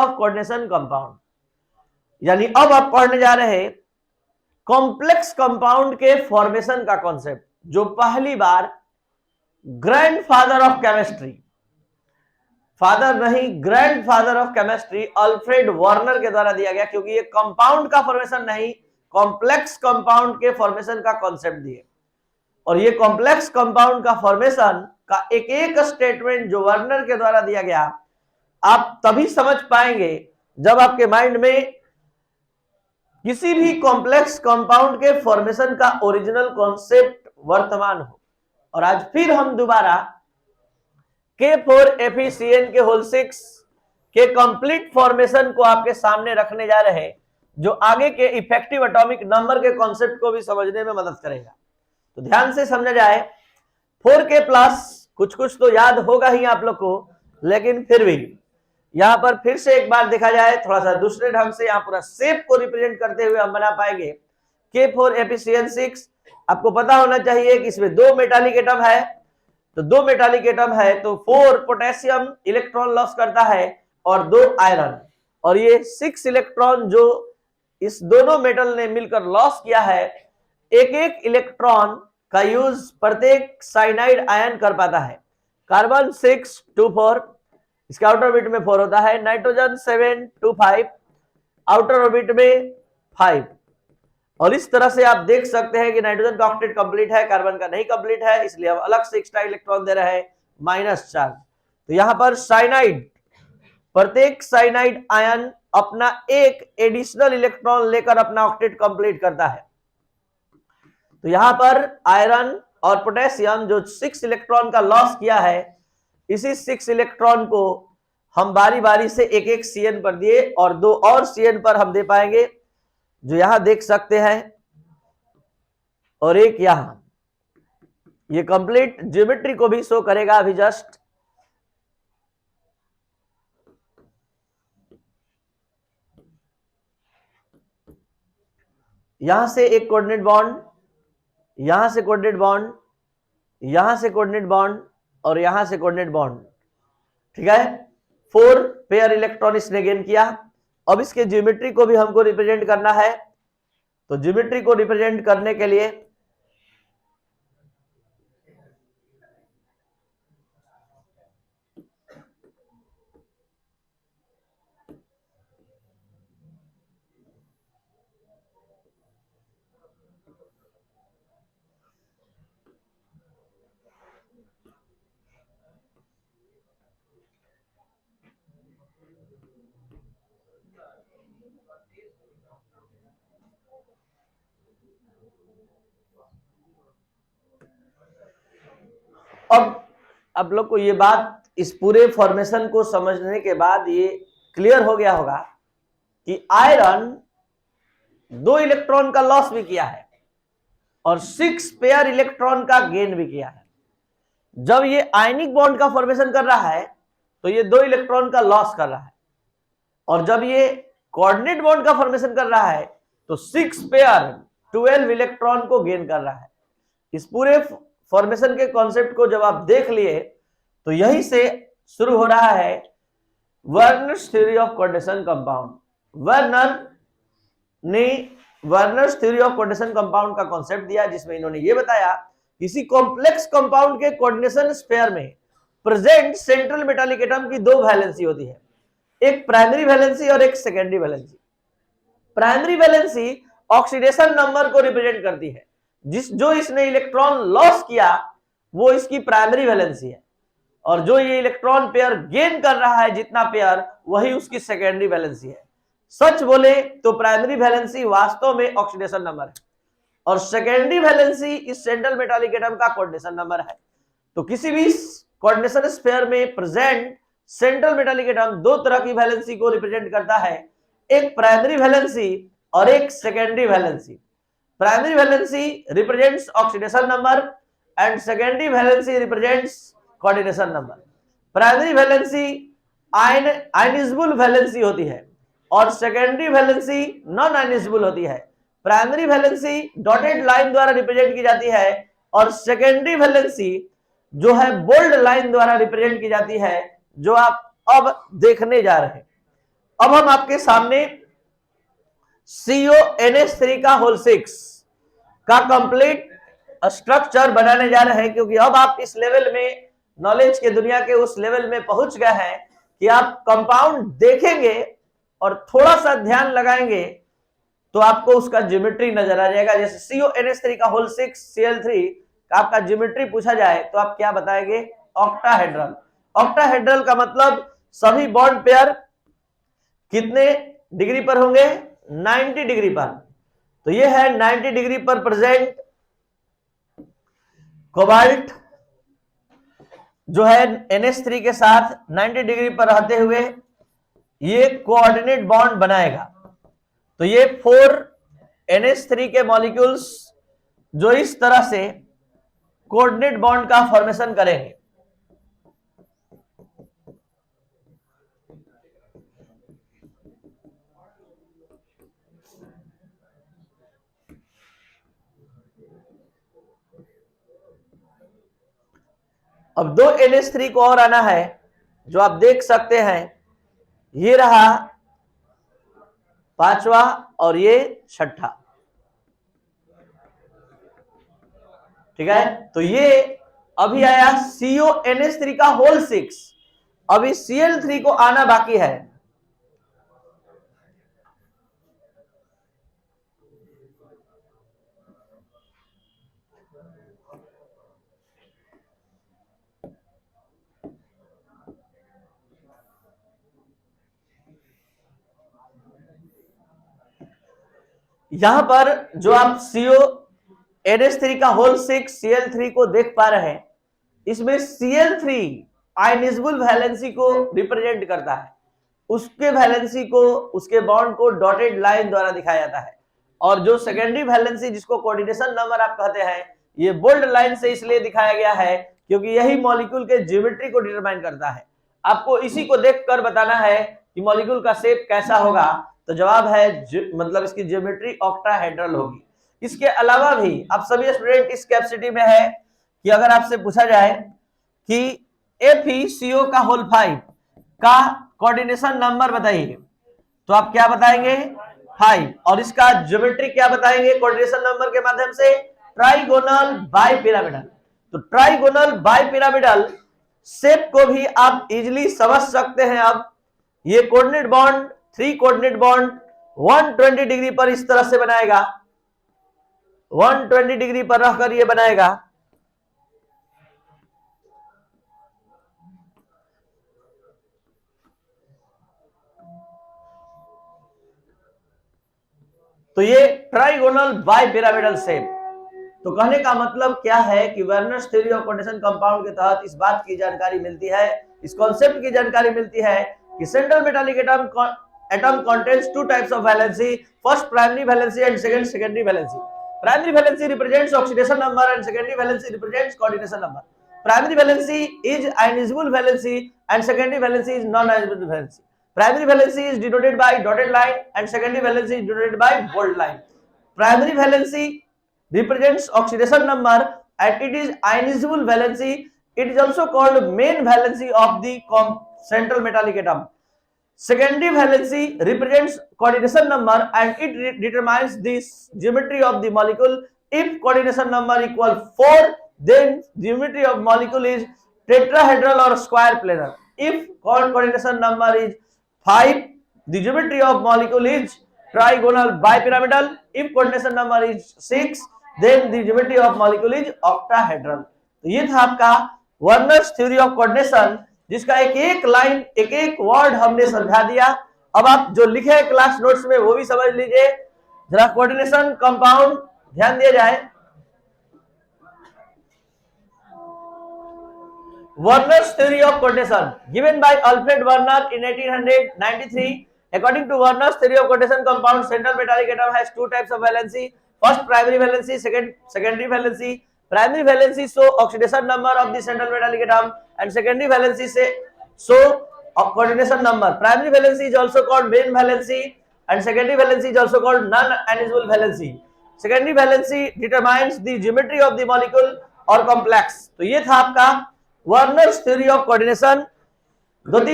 Of coordination compound, यानी अब आप पढ़ने जा रहे हैं कॉम्प्लेक्स कंपाउंड के फॉर्मेशन का कॉन्सेप्ट, जो पहली बार ग्रैंडफादर ऑफ केमिस्ट्री, फादर नहीं grandfather of chemistry Alfred Warner के द्वारा दिया गया, क्योंकि ये कंपाउंड का फॉर्मेशन नहीं, कॉम्प्लेक्स कंपाउंड के फॉर्मेशन का कॉन्सेप्ट दिए। और ये कॉम्प्लेक्स कंपाउंड का फॉर्मेशन का एक एक स्टेटमेंट जो वार्नर के द्वारा दिया गया, आप तभी समझ पाएंगे जब आपके माइंड में किसी भी कॉम्प्लेक्स कंपाउंड के फॉर्मेशन का ओरिजिनल कॉन्सेप्ट वर्तमान हो। और आज फिर हम दोबारा K4FeCN के होल 6 के कंप्लीट फॉर्मेशन को आपके सामने रखने जा रहे हैं, जो आगे के इफेक्टिव एटॉमिक नंबर के कॉन्सेप्ट को भी समझने में मदद करेगा। तो ध्यान से समझा जाए, 4K प्लस कुछ कुछ तो याद होगा ही आप लोग को, लेकिन फिर भी यहां पर फिर से एक बार देखा जाए, थोड़ा सा दूसरे ढंग से यहाँ पूरा शेप को रिप्रेजेंट करते हुए हम बना पाएंगे। K4FeCN6 आपको पता होना चाहिए कि इसमें 2 मेटालिक एटम है, तो 2 मेटालिक एटम है तो 4 पोटेशियम इलेक्ट्रॉन लॉस करता है और 2 आयरन, और ये 6 इलेक्ट्रॉन जो इस दोनों मेटल ने मिलकर लॉस किया है, एक एक इलेक्ट्रॉन का यूज प्रत्येक साइनाइड आयन कर पाता है। कार्बन 6 2 4, इसके आउटर ऑर्बिट में 4 होता है, नाइट्रोजन 7 2 5, आउटर ऑर्बिट में 5। और इस तरह से आप देख सकते हैं कि नाइट्रोजन का ऑक्टेट कंप्लीट है, कार्बन का नहीं कंप्लीट है, इसलिए हम अलग से एक्स्ट्रा इलेक्ट्रॉन दे रहे हैं -4। तो यहां पर साइनाइड, प्रत्येक साइनाइड आयन अपना एक एडिशनल इलेक्ट्रॉन लेकर अपना ऑक्टेट कंप्लीट करता है। तो यहां पर आयरन और पोटेशियम जो 6 इलेक्ट्रॉन का लॉस किया है, इसी 6 इलेक्ट्रॉन को हम बारी बारी से एक एक CN पर दिए और 2 और CN पर हम दे पाएंगे, जो यहां देख सकते हैं, और एक यहां। ये कंप्लीट ज्योमेट्री को भी शो करेगा अभी जस्ट। यहां से एक कोऑर्डिनेट बॉन्ड, यहां से कोऑर्डिनेट बॉन्ड, यहां से कोऑर्डिनेट बॉन्ड और यहां से कोऑर्डिनेट बॉन्ड, ठीक है। 4 पेयर इलेक्ट्रॉन इसने गेन किया। अब इसके ज्योमेट्री को भी हमको रिप्रेजेंट करना है, तो ज्योमेट्री को रिप्रेजेंट करने के लिए अब आप लोग को ये बात इस पूरे फॉर्मेशन को समझने के बाद ये क्लियर हो गया होगा कि आयरन 2 इलेक्ट्रॉन का लॉस भी किया है और 6 पेयर इलेक्ट्रॉन का गेन भी किया है। जब ये आयनिक बॉन्ड का फॉर्मेशन कर रहा है तो ये 2 इलेक्ट्रॉन का लॉस कर रहा है, और जब ये कोऑर्डिनेट बॉन्ड का फॉर्मेशन कर रहा है तो 6 पेयर 12 इलेक्ट्रॉन को गेन कर रहा है। इस पूरे फॉर्मेशन के कॉन्सेप्ट को जब आप देख लिए तो यही से शुरू हो रहा है Werner's theory of coordination compound. Werner ने Werner's theory of coordination compound का कॉन्सेप्ट दिया, जिसमें इन्होंने ये बताया किसी कॉम्प्लेक्स कंपाउंड के कोऑर्डिनेशन स्फीयर में प्रेजेंट सेंट्रल मेटालिक एटम की 2 वैलेंसी होती है, एक प्राइमरी वैलेंसी और एक secondary valency. Primary valency oxidation number को रिप्रेजेंट करती है, जो इसने इलेक्ट्रॉन लॉस किया वो इसकी प्राइमरी वैलेंसी है, और जो ये इलेक्ट्रॉन पेयर गेन कर रहा है जितना पेयर, वही उसकी सेकेंडरी वैलेंसी है। सच बोले तो प्राइमरी वैलेंसी वास्तव में ऑक्सीडेशन नंबर है, और सेकेंडरी वैलेंसी इस सेंट्रल मेटालिक एटम का कोऑर्डिनेशन नंबर है। तो किसी भी कोऑर्डिनेशन स्फीयर में प्रेजेंट सेंट्रल मेटालिक एटम 2 तरह की वैलेंसी को रिप्रेजेंट करता है, एक प्राइमरी वैलेंसी और एक secondary valency. Primary valency represents oxidation number and secondary valency represents coordination number. Primary valency ionisable valency होती है और सेकेंडरी वैलेंसी नॉन आयनिजेबल होती है। प्राइमरी वैलेंसी डॉटेड लाइन द्वारा रिप्रेजेंट की जाती है और सेकेंडरी वैलेंसी जो है बोल्ड लाइन द्वारा रिप्रेजेंट की जाती है, जो आप अब देखने जा रहे हैं। अब हम आपके सामने CONH3 का होल 6 का कंप्लीट स्ट्रक्चर बनाने जा रहे हैं, क्योंकि अब आप इस लेवल में नॉलेज के दुनिया के उस लेवल में पहुंच गए हैं कि आप कंपाउंड देखेंगे और थोड़ा सा ध्यान लगाएंगे तो आपको उसका ज्योमेट्री नजर आ जाएगा। जैसे CONH3 का होल 6 Cl3 का आपका ज्योमेट्री पूछा जाए तो आप क्या बताएंगे? ऑक्टाहेड्रल। ऑक्टाहेड्रल का मतलब सभी बॉन्ड पेयर कितने डिग्री पर होंगे? 90 डिग्री पर। तो ये है 90 डिग्री पर प्रेजेंट कोबाल्ट जो है NH3 के साथ 90 डिग्री पर रहते हुए ये कोऑर्डिनेट बॉन्ड बनाएगा। तो ये 4 NH3 के मॉलिक्यूल्स जो इस तरह से कोऑर्डिनेट बॉन्ड का फॉर्मेशन करेंगे। अब 2 NH3 को और आना है, जो आप देख सकते हैं, ये रहा पांचवा और ये छठा। ठीक है, तो ये अभी आया CONH3 का होल 6, अभी Cl3 को आना बाकी है। यहां पर जो आप CONH3 का होल 6 Cl3 को देख पा रहे हैं, इसमें Cl3 आयनिजबल वैलेंसी को रिप्रेजेंट करता है। उसके वैलेंसी को, उसके बॉन्ड को डॉटेड लाइन द्वारा दिखाया जाता है, और जो सेकेंडरी वैलेंसी जिसको कोऑर्डिनेशन नंबर आप कहते हैं, ये बोल्ड लाइन से इसलिए दिखाया गया है क्योंकि यही मॉलिक्यूल के ज्योमेट्री को डिटरमाइन करता है। आपको इसी को देखकर बताना है कि मॉलिक्यूल का शेप कैसा होगा, तो जवाब है मतलब इसकी ज्योमेट्री ऑक्टाहेड्रल होगी। इसके अलावा भी आप सभी स्टूडेंट इस कैपेसिटी में है कि अगर आपसे पूछा जाए कि FeCO का होल 5 का कोऑर्डिनेशन नंबर बताइए, तो आप क्या बताएंगे? 5। और इसका ज्योमेट्री क्या बताएंगे कोऑर्डिनेशन नंबर के माध्यम से? Trigonal bipyramidal. तो ट्राइगोनल बाइपिरामिडल शेप को भी आप इजीली समझ सकते हैं। अब ये coordinate bond, 3 coordinate bond 120 degree पर इस तरह से बनाएगा, 120 डिग्री पर रहकर ये बनाएगा। तो ये ट्राइगोनल बाइपिरामिडल शेप। तो कहने का मतलब क्या है कि Werner's theory of coordination compound के तहत इस बात की जानकारी मिलती है, इस कॉन्सेप्ट की जानकारी मिलती है कि central metallic atom contains 2 types of valency, first primary valency and second secondary valency. Primary valency represents oxidation number and secondary valency represents coordination number. Primary valency is ionizable valency and secondary valency is non-ionizable valency. Primary valency is denoted by dotted line and secondary valency is denoted by bold line. Primary valency represents oxidation number and it is ionizable valency. It is also called main valency of the central metallic atom. Secondary valency represents coordination number and it determines the geometry of the molecule. If coordination number equal 4, then geometry of molecule is tetrahedral or square planar. If coordination number is 5, the geometry of molecule is trigonal bipyramidal. If coordination number is 6, then the geometry of molecule is octahedral. तो ये था आपका Werner's theory of coordination, जिसका एक एक line, एक एक word हमने समझा दिया। अब आप जो लिखे हैं क्लास नोट्स में वो भी समझ लीजिए। जरा कोऑर्डिनेशन कंपाउंड ध्यान दिया जाए। Werner's theory of coordination given by Alfred Werner in 1893. According to Werner's theory of coordination compound, central metallic atom has 2 types of valency. First, primary valency, second, secondary valency. Primary valency show oxidation number of the central metallic atom and secondary valency say show coordination number. Primary valency is also called main valency and secondary valency is also called non-ionizable valency. Secondary valency determines the geometry of the molecule or complex. तो ये था आपका Werner's theory of coordination।